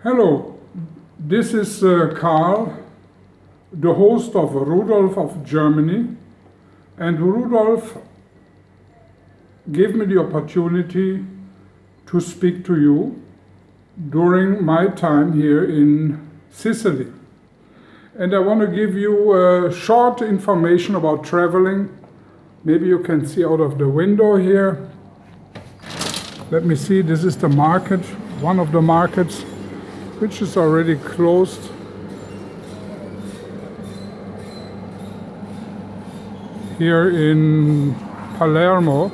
Hello, this is Karl, the host of Rudolf of Germany, and Rudolf gave me the opportunity to speak to you during my time here in Sicily. And I want to give you short information about traveling. Maybe you can see out of the window here. Let me see, this is the market, one of the markets, which is already closed. Here in Palermo.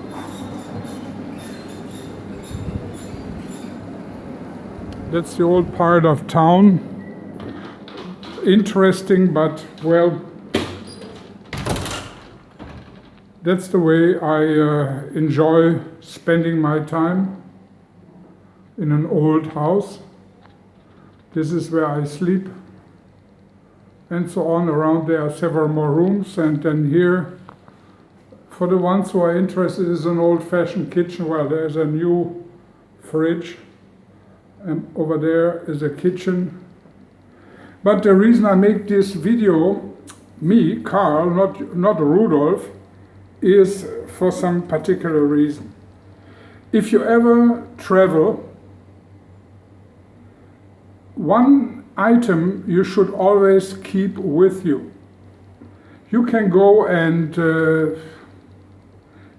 That's the old part of town. Interesting, but well, that's the way I enjoy spending my time, in an old house. This is where I sleep, and so on. Around there are several more rooms, and then here, for the ones who are interested, is an old-fashioned kitchen. Well, there's a new fridge, and over there is a kitchen. But the reason I make this video, me, Karl, not Rudolf, is for some particular reason. If you ever travel, one item you should always keep with you. You can go and,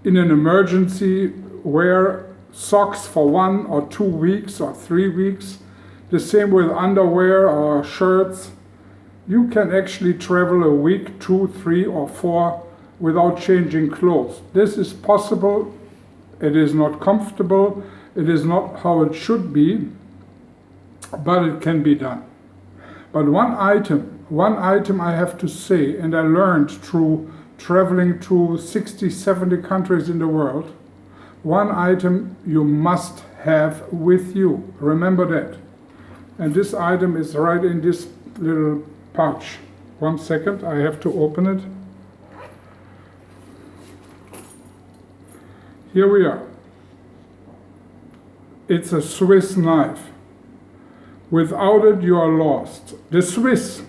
in an emergency, wear socks for 1 or 2 weeks or 3 weeks. The same with underwear or shirts. You can actually travel a week, 2, 3, or 4 without changing clothes. This is possible. It is not comfortable. It is not how it should be. But it can be done. But one item I have to say, and I learned through traveling to 60, 70 countries in the world, one item you must have with you. Remember that. And this item is right in this little pouch. 1 second, I have to open it. Here we are. It's a Swiss knife. Without it, you are lost. The Swiss,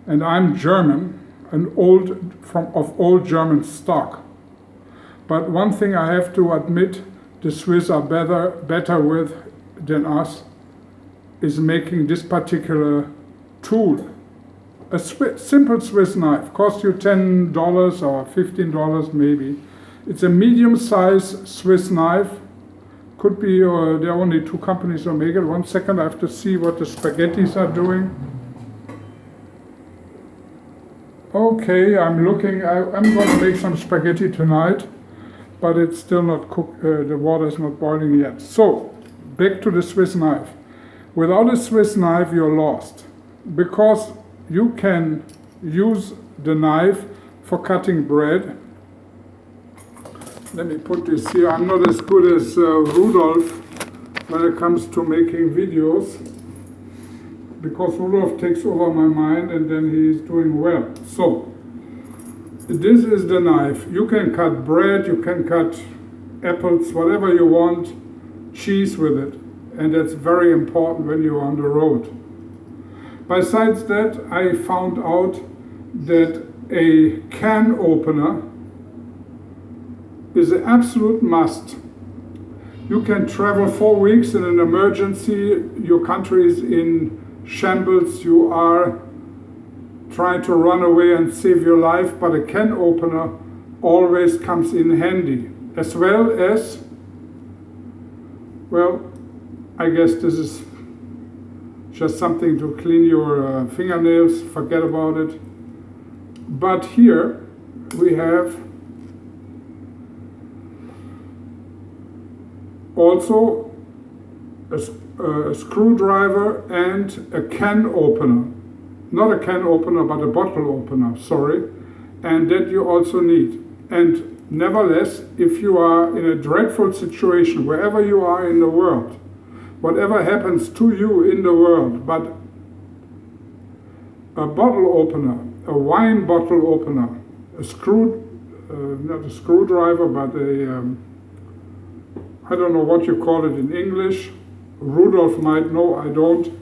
and I'm German, of old German stock. But one thing I have to admit, the Swiss are better with than us, is making this particular tool. A simple Swiss knife costs you $10 or $15 maybe. It's a medium-sized Swiss knife. Could be, there are only 2 companies who make it. 1 second, I have to see what the spaghettis are doing. Okay, I'm going to make some spaghetti tonight, but it's still not cooked, the water is not boiling yet. So, back to the Swiss knife. Without a Swiss knife, you're lost, because you can use the knife for cutting bread. Let me put this here. I'm not as good as Rudolf when it comes to making videos, because Rudolf takes over my mind and then he's doing well. So, this is the knife. You can cut bread, you can cut apples, whatever you want, cheese with it. And that's very important when you're on the road. Besides that, I found out that a can opener is an absolute must. You can travel 4 weeks in an emergency, your country is in shambles, you are trying to run away and save your life, but a can opener always comes in handy. As well as, well, I guess this is just something to clean your fingernails, forget about it. But here we have also a screwdriver and a can opener. Not a can opener, but a bottle opener, sorry. And that you also need. And nevertheless, if you are in a dreadful situation, wherever you are in the world, whatever happens to you in the world, but a bottle opener, a wine bottle opener, not a screwdriver, but I don't know what you call it in English, Rudolf might know, I don't.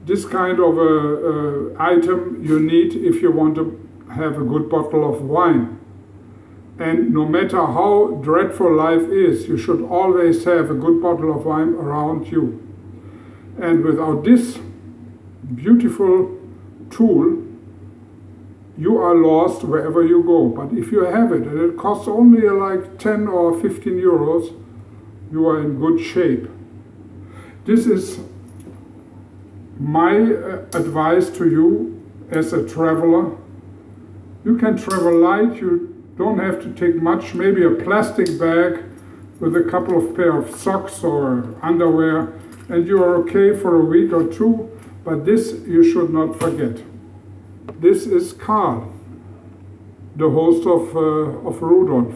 This kind of a item you need if you want to have a good bottle of wine. And no matter how dreadful life is, you should always have a good bottle of wine around you. And without this beautiful tool, you are lost wherever you go. But if you have it, and it costs only like 10 or 15 euros, you are in good shape. This is my advice to you as a traveler. You can travel light, you don't have to take much, maybe a plastic bag with a couple of pair of socks or underwear, and you are okay for a week or two, but this you should not forget. This is Karl, the host of Rudolf.